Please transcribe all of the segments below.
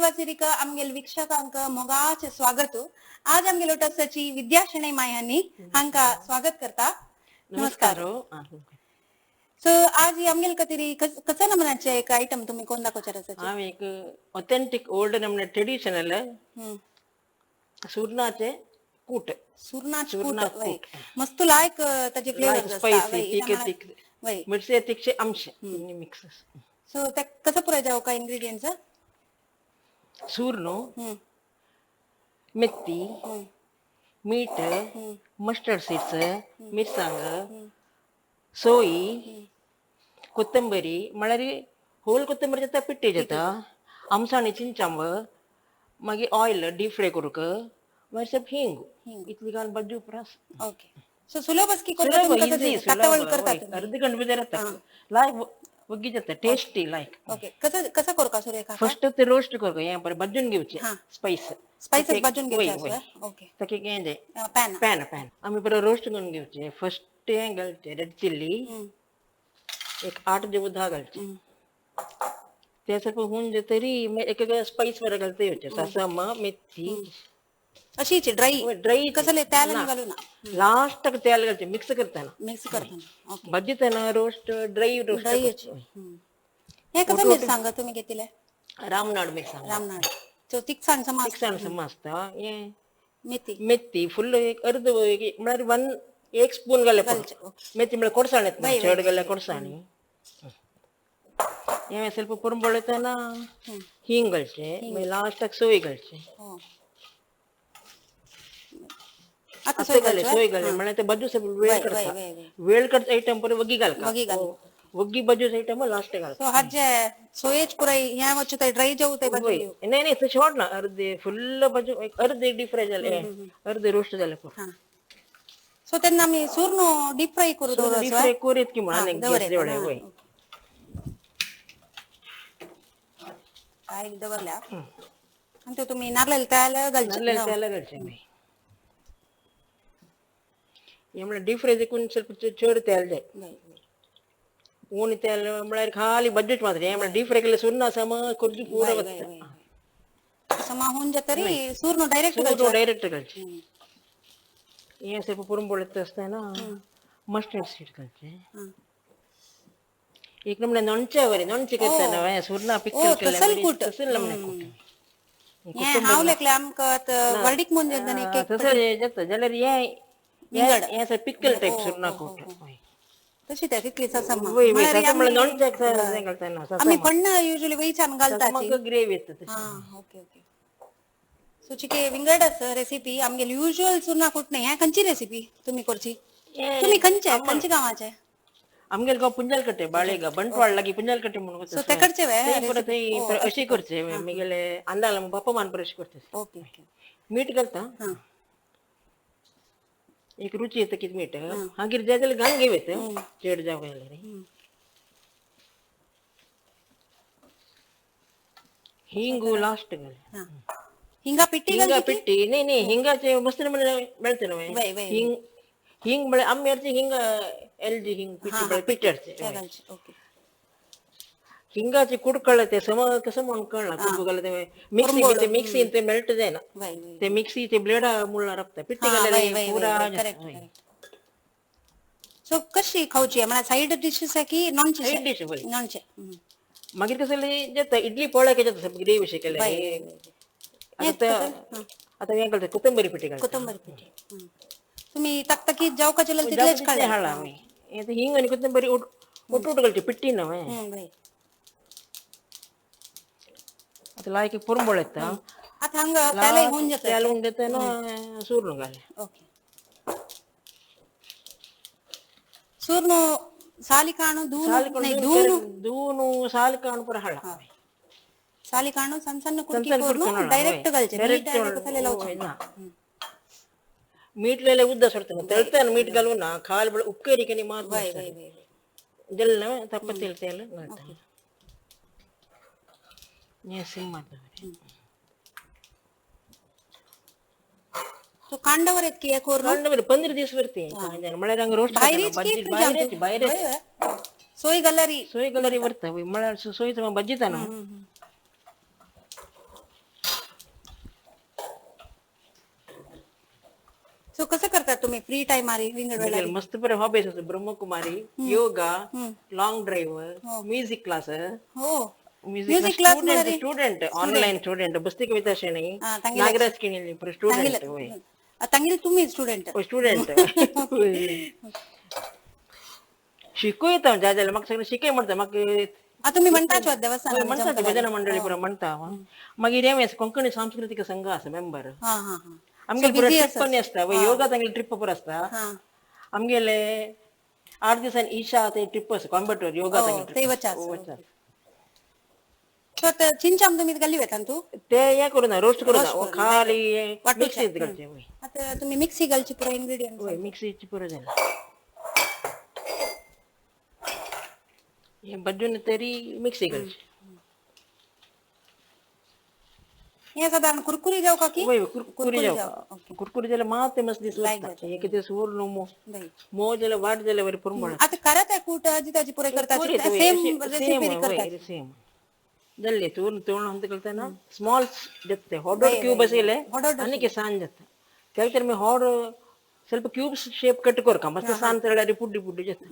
वासिरिक आमगेल वीक्षकांक मोगाचे स्वागत. आज आमगेल लोटसची विद्याशणे मायांनी हांका स्वागत करता. नमस्कार. सो आज आमगेल कतरी कसा नमनाचे एक आयटम तुम्ही कोण दाखवचार आसाचे? हांव एक ऑथेंटिक ओल्ड नमने ट्रेडिशनल सुरनाचे कूट. सुरनाच कूट मस्त लायक त्याचे फ्लेवर्स स्पाइसी तिखट मिरची तिखट अंश मिक्स. सो ते कसं पुराय जाव का इंग्रेडिएंट्स? सूर्णो, मेथी, मीठ, मस्टर्ड सीड्स, मिरसांग, सोई, कोथिंबरी म्हळ्यार होल कोथिंबरी जाता पिट्टी जाता, आमसाणी चिंचांब, मागीर ऑयल डीप फ्राय करूक, मागीर सब हिंग इतली घालून बाजू प्रास. ओके. सो सुलभ की इजी अर्ध घंटे भितर जाता. लायक वग्गी जाता टेस्टी लायक. ओके. कसं करका सुरेखा? फर्स्ट ते रोस्ट करको हे पर भाजून घेवचे स्पाइसेस भाजून घेवचे. ओके. ताकी गेंदे पॅन पॅन आम्ही पर रोस्ट करून घेवचे. फर्स्ट हे घालचे रेड चिल्ली एक 8 जेव 10 घालचे. ते ಸ್ವಲ್ಪ हुंजे तरी एक स्पाइस वर घालते होते ससम मेथी अशीच ड्राई कसले तेल घालू ना लास्ट तक तेल घालचे मिक्स करताना. ओके. भाजीताना रोस्ट ड्राई रोस्ट हे कसं मिरसांग तुम्ही घेतले? रामनाड मिरसांग तो तिखसाण समजता. हे मेथी फुल एक अर्ध म्हळ्यार 1 स्पून घाले मेथी म्हळ्यार कोडसाण येता चड घाल्या कोडसाणी. हे ಸ್ವಲ್ಪ पुरंबळताना हिंग घालचे मागीर लास्टाक सोय घालचे. आता सोय घाले म्हळ्यार ते बाजू सब वेळ करता आयटम पर वग्गी घालका वग्गी बाजू आयटम लास्ट घालका. सो हाजे सोयच पुराय ह्या वचते ड्राई जाऊ ते बाजू नाही ते शॉर्ट ना अर्धे फुल बाजू अर्धे डीप फ्राय झाले अर्धे रोस्ट झाले पूर्ण. सो त्यांना मी सूर्णो डीप फ्राय करू दो डीप फ्राय करूत की म्हणून गॅस जेवढे होय काय दवरल्या आणि ते तुम्ही नारळ तेल घालचे. हे डीप फ्राय देखून ಸ್ವಲ್ಪ चड तेल जाय ऊन तेल म्हळ्यार खाली बजेट मात्र हे डीप फ्राय केले सुरना सम करजू पूरा बसता समा होऊन तरी सूर्णो डायरेक्ट घालचे. हे ಸ್ವಲ್ಪ पुरंबळत असताना मस्टर्ड सीड घालचे. एक नमने नೊಣಚೆ करताना सुरना पिकल केले तसं नमने कूट हे हावलेकले आमका वर्डिक म्हणजे तसं जाता जाल्यार हे हे पिकल टाइप सुरना कूट तशी त्या तितली ससम नೊಣಚೆ घालताना आम्ही पण युजुअली वयचान घालता मग ग्रेव्ही येता तशी. Okay okay. सो चिके विंगडस रेसिपी आमगे युजुअल सुरना कूट नाही ह्या कंची रेसिपी तुम्ही करची तुम्ही कंची गावाचे? आमगेल गाव पुंजालकट्टे बाळेगाव बंटवाळ लागी पुंजालकट्टे म्हणून सो तेकडचे परत अशी करचे मिगेले अंदाला बाप्पा मानपर अशी करते. Okay okay. मीठ घालता एक रुची येतं किती मीठ हागीर जाय जाल्यार घालून घेवत चड जाव जाल्यार. हिंगू लास्ट घाल हिंगा पिट्टी नाही हिंगाचे मस्त मेळते ना हिंग हिंग म्हळ्यार आमी अर्ची हिंग एलजी हिंग पिट्टरचे हिंगाचे कुड कळलं ते सम कसं म्हणून कळना कुड घालत ते मिक्सी ते मेल्ट जायना ते मिक्सी ते ब्लेडा मुळा रपता पिट्टी घालले पुरा. सो कशी खाऊची म्हणा साइड डिशेस आहे की साइड डिश नॉनचे मागीर कसं जाता इडली पोळ्याक जाता सब ग्रेव्ही अशें केले. आता हे घालता कोथिंबरी पिठी घालता तुम्ही तकतकीत जाऊ का चल तितलेच काढले हाडला आम्ही हे हिंग आणि कोथिंबरी उठ घालचे पिट्टी ना आता लायक पुरंबळ येता आता हंग त्याला होऊन जातं तेल होऊन जातं ना सूर्ण घाले. ओके. सूर्णो सालिकाणु दूनु सालिकाणु पर हळा सालिकाणु सಣ್ಣ ಸಣ್ಣ ಕುಟ್ಟಿ ಡೈರೆಕ್ಟ್ ಗಲ್ಚೆ मीठलेले उद्दा सोडताना तळताना मीठ घालून ना खाल बळ उक्केरी कनी मार जल तपतील तेल घालता ने सिम मारता. तो कांडावर आहेत की एक वर कांडावर 15 दिवस वरती म्हळ्यार रंग रोस्ट बाहेर सोय गलरी वरता म्हळ्यार सोयीचं भाजीता ना सो कसं करतात तुम्ही फ्री टाइम आरी विंगड वेळा मस्त बरे हॉबीज असतात Brahmakumari yoga long drive music class हो music class student online student बस्तिक विताशेणी तांगे नागराज किणी स्टुडंट होय तांगेली तुम्ही स्टुडंट स्टुडंट शिकू येता ज्या ज्याला म्हाका सगळं शिकय म्हणटा म्हाका तुम्ही म्हणता देवस्थान म्हणता भजन मंडळी पुरा म्हणता मागीर एमएस कोंकणी सांस्कृतिक संघ आसा मेंबर आमगेले पुरा ट्रिप पण असता योगा तांगेले ट्रिप पुरा असता आमगेले 8 दिवसांनी ईशा ते ट्रिप आसा कोयंबटूर योगा तांगेले चिंचाम तुम्ही गल्ली वेता तू ते हे करू ना रोस्ट करू ना खाली मिक्सी घालचे आता तुम्ही मिक्सी घालची पुरा इन्ग्रेडियंट होय मिक्सीची पुरा झालं हे बदलून तरी मिक्सी घालची हे साधारण कुरकुरी जाऊ का की कुरकुरी जाऊ कुरकुरी जाल्यार मात मस्त दिसला हे कितें सोर नो मो जाल्यार वाट जाल्यार बरें पुरमळ आता करत आहे कूट अजिताची पुरे करतात सेम रेसिपी करतात सेम जल्ले तोरण तोरण ಅಂತ ಕಲ್ತಾನ ಸ್ಮಾಲ್ ಜತ್ತೆ ಹಾಟ್ ಕ್ಯೂಬ್ ಬಸಿಲೆ ಅನ್ನಕ್ಕೆ ಸಾನ್ ಜತ್ತೆ ಕೆಲತರ ಮೇ ಹಾಟ್ ಸ್ವಲ್ಪ ಕ್ಯೂಬ್ ಶೇಪ್ ಕಟ್ಕೋರ್ಕ ಮಸ್ತ್ ಸಾನ್ ತರಡಾರಿ ಪುಡ್ಡಿ ಪುಡ್ಡಿ ಜತ್ತೆ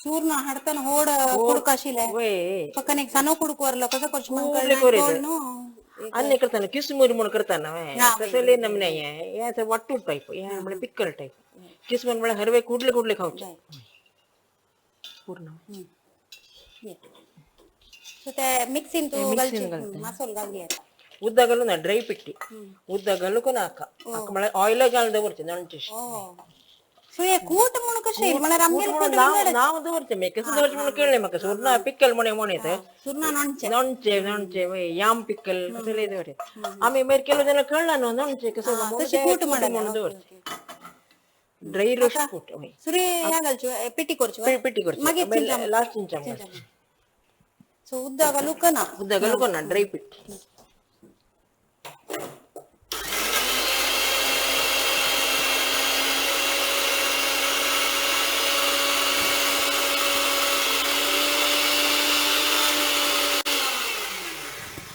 सूर्ण हाडताना होड कुडकाशिले पక్కన एक सनो कुडकोरला कसं करछ मंगळ अन्य करताना किसमुरी म्हणून करताना तसले नमने याचं वाटूट टाईप या म्हणजे पिक्कल टाईप किसमूर म्हणजे हरवे कुडले कुडले खाऊचे पूर्ण सो ते मिक्सिंग तू घालची मसाला घालली उद्दा घालू ना ड्राय पिट्टी उद्दा घालू का नाका म्हणजे ऑइल घाल दवरचे नणचे सो हे कूट म्हणून कशे मला रामगेल कूट नाव दवरचे मी कसं दवरचे म्हणून कळले मका सुरना पिक्कल म्हणे सुरना नणचे याम पिक्कल कसले दवरे आम्ही मेर केलो जण कळला ना नणचे कसं तशी कूट म्हणून दवरचे ड्राय रोस्ट कूट सुरे या घालचो पिट्टी करचो पिट्टी करचो लास्ट चिंचा सो उद्दा घालू का ना ड्राय पिट्टी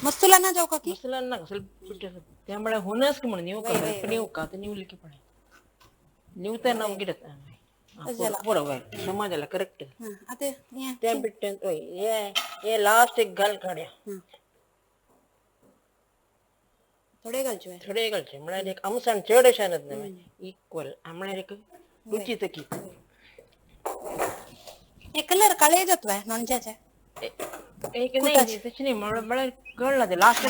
मस्तुला ना जाऊ का की मसाला ना ಸ್ವಲ್ಪ त्यामुळे होणच की म्हणून ನೀವು का तर निवलिकी पण निवता नाव गिडत बरोबर समाजाला करेक्ट आता त्या बिट्टन ये लास्ट एक घाल काढ्या थोडे घालचे म्हणजे एक आमसान चढ शानत ना इक्वल आमळे एक रुची तकी हे कलर काळे जातोय नॉनच्याचे एक नाही त्याची नाही मला कळलं ते लास्ट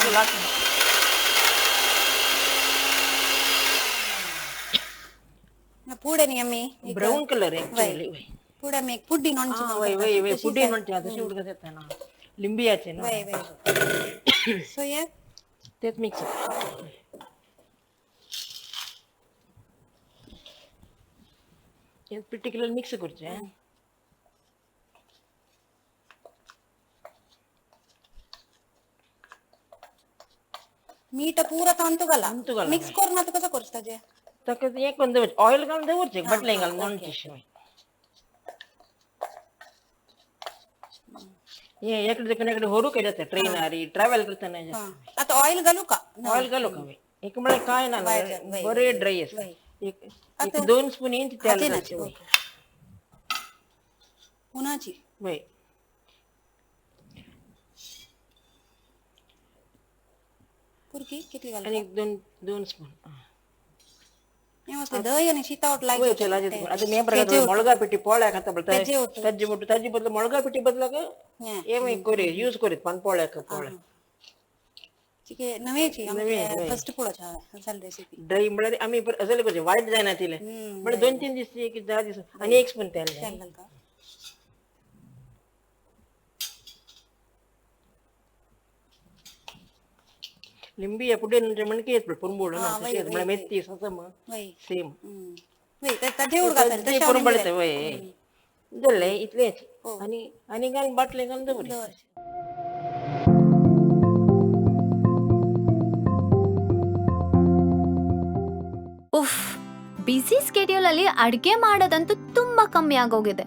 पुढे नाही आम्ही ब्राऊन कलर ऍक्च्युअली पुढे मी एक पुड्डी नॉनची वय पुडी नॉनची आता उडकत येत ना लिंबियाचे ना सो ये तेच मिक्स हे पर्टिक्युलर मिक्स करचे मीठ पूरा तांतू घाला मिक्स करून आता कसं करता जे तक एक पण दवर ऑइल घालून दवरचे बटले घालून नॉनची शिवाय ये इकडे तिकडे होरू काय जाते ट्रेन आरी ट्रॅव्हल करताना आता ऑइल घालू का मी एक म्हणजे काय ना बरे ड्राय असते एक 2 स्पून इंच तेल घालायचे उन्हाची वय पुरकी किती घाल आणि 2 स्पून दही आणि शीतावट लागते आता मी प्रकार ಮೊಳಗಾ पिठी पोळ्या खाता बोलता तज्जी बदल ಮೊಳಗಾ पिठी बदलाಗ ಏಮೈ ಕೊರಿ ಯೂಸ್ ಕೊರಿ ಪನ್ पोळ्या ठीक आहे नवेची फर्स्ट पुढे असेल रेसिपी ड्राय म्हणजे आम्ही असेल म्हणजे वाईट जायना तिले म्हणजे 2-3 दिवस की 10 दिवस आणि 1 स्पून तेल घाल का लिंबी पुढे म्हणके येत पुरंबोळ ना म्हणजे मेथी ससम सेम पुरंबळते वय जल्ले इतलेच आणि घाल बाटले घाल दवरे ಉಫ್ ಬಿಸಿ ಸ್ಕೆಡ್ಯೂಲ್ ಅಲ್ಲಿ ಅಡ್ಗೆ ಮಾಡೋದಂತೂ ತುಂಬಾ ಕಮ್ಮಿ ಆಗೋಗಿದೆ.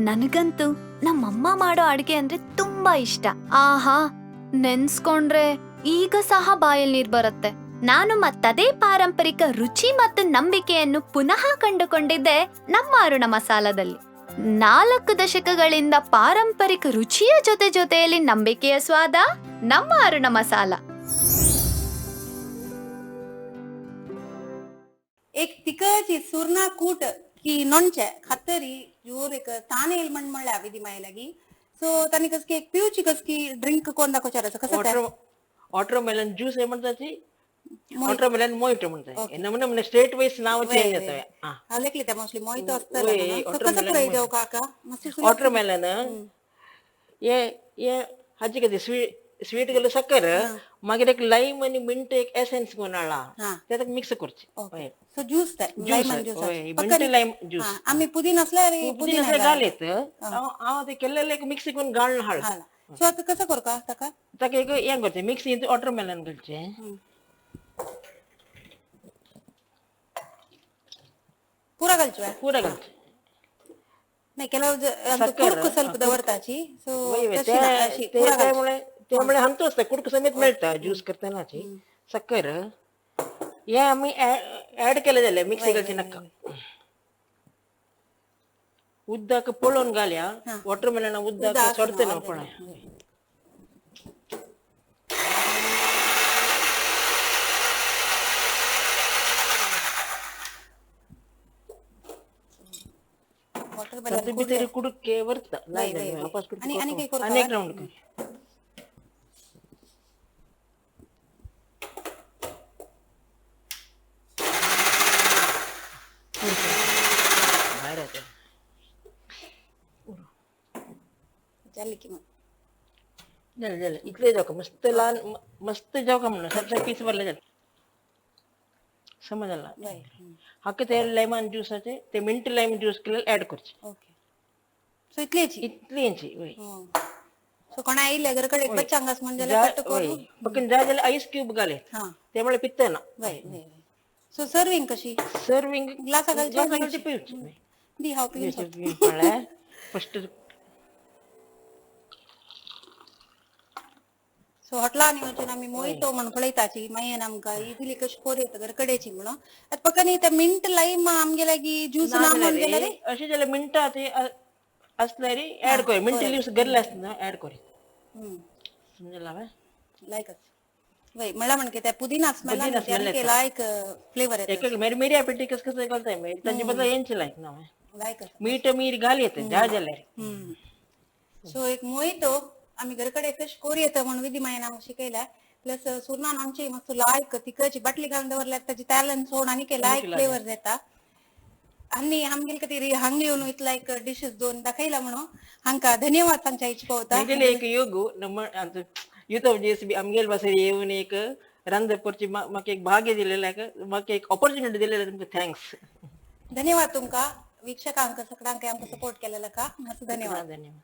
ನನಗಂತೂ ನಮ್ಮಮ್ಮ ಮಾಡೋ ಅಡ್ಗೆ ಅಂದ್ರೆ ತುಂಬಾ ಇಷ್ಟ. ಆಹಾ ನೆನ್ಸ್ಕೊಂಡ್ರೆ ಈಗ ಸಹ ಬಾಯಲ್ಲಿ ನೀರ್ ಬರುತ್ತೆ. ನಾನು ಮತ್ತದೇ ಪಾರಂಪರಿಕ ರುಚಿ ಮತ್ತು ನಂಬಿಕೆಯನ್ನು ಪುನಃ ಕಂಡುಕೊಂಡಿದ್ದೆ ನಮ್ಮ ಅರುಣ ಮಸಾಲದಲ್ಲಿ. 4 ದಶಕಗಳಿಂದ ಪಾರಂಪರಿಕ ರುಚಿಯ ಜೊತೆಯಲ್ಲಿ ನಂಬಿಕೆಯ ಸ್ವಾದ ನಮ್ಮ ಅರುಣ ಮಸಾಲ. एक तिकची सुरना कूट की नोंचे खतरी जोर एक ताने इल्मण म्हणल्या विधी मायलागी सो तनी कसकी एक पिवची कसकी ड्रिंक कोण दाखवचार कसं काय वाटरमेलन ज्यूस आहे म्हणतात, वाटरमेलन मोहितो म्हणतात. नमून स्टेट वाईज नाव चेंज होतं. हालेकली त्या मोस्टली मोहितो असतं कसं पुराई जाऊ काका मस्त वाटरमेलन ये हाजी कधी स्वीट गेलो साखर मागीर एक लाईम आणि मिंट एक एसेन्स कोणाला त्यात मिक्स करचे. So juice lemon juice mint lime juice आम्ही पुदीन असल्यावर पुदीना घालेत हांव ते केल्लेले एक मिक्स करून घालून हाड. सो आता कसं करू का ताका ताका एक हें करचे मिक्स इंटू वाटरमेलन घालचे. पुरा घालचे पुरा घालचे नाही ಕೆಲವು ಕುಡುಕು ಸ್ವಲ್ಪ ದವರ್ತಾची सो त्यामुळे हांतो असतं कुडक समेत मेळटा ज्यूस करतानाची. साखर हे आम्ही ऍड केले जाल्यार मिक्सी घालची नाका. उदक पळोवन घाल्या वॉटरमेलना उदक सोडते ना पळय. भितर कुडके वरता अनेक राऊंड कर. झालं इकडे जाऊ का मस्त लहान मस्त जाऊ का म्हणून सबसे पीस भरले जात समजला. हाके ते लेमन ज्यूसाचे ते मिंट लाईम ज्यूस केलेलं ऍड करचे. ओके सो इतलीची वय सो कोणा आईले घरकडे एक बच्चांगास म्हणजे पण जा जाल्यार आईस क्यूब घाले त्यामुळे पित्त ना. सो सर्विंग कशी सर्विंग ग्लासा घालची पिवची दी हाव पिवची फर्स्ट. सो हॉटलानी वचून आम्ही मोहितो म्हणून पळयताची मागीर आमकां इतली कशी कोर येता घरकडेची म्हणून आता पक्कानी त्या मिंट लाईम आमगे लागी ज्यूस ना म्हणून गेल्यार अशें जाल्यार मिंटा ते असल्यार ऍड कर. मिंट लिव्स गरले आसतना ऍड कर समजला लायक वय म्हणला म्हणजे त्या पुदिना स्मेल लायक फ्लेवर येता. एक मिरमिऱ्या पेटी कसं घालताय मागीर ताजे बदला यांचे लायक ना लायक मीठ मीर घाल येते जा जाल्यार. सो एक मोहितो आम्ही घरकडे कशी कोरी येतं म्हणून विधी मायन आमकां शिकयला. प्लस सुरनान आमची मस्त लायक तिकची बाटली घालून दवरल्यार ताची तालन सोड आनी लायक फ्लेवर येता. आनी आमगेल कधी हांगा येवन इतला एक डिशेस दोन दाखयला म्हणून हांकां धन्यवाद सांगच्या इच्छा एक योगू युथ ऑफ GSB अमगेल वासरी येऊन एक रांदपाची म्हाका एक भाग्य दिलेला म्हाका एक ऑपॉर्च्युनिटी दिलेला तुमकां थँक्स. धन्यवाद तुमकां वीक्षकांक सगळ्यांक आमकां सपोर्ट केलेला का मस्त धन्यवाद. धन्यवाद.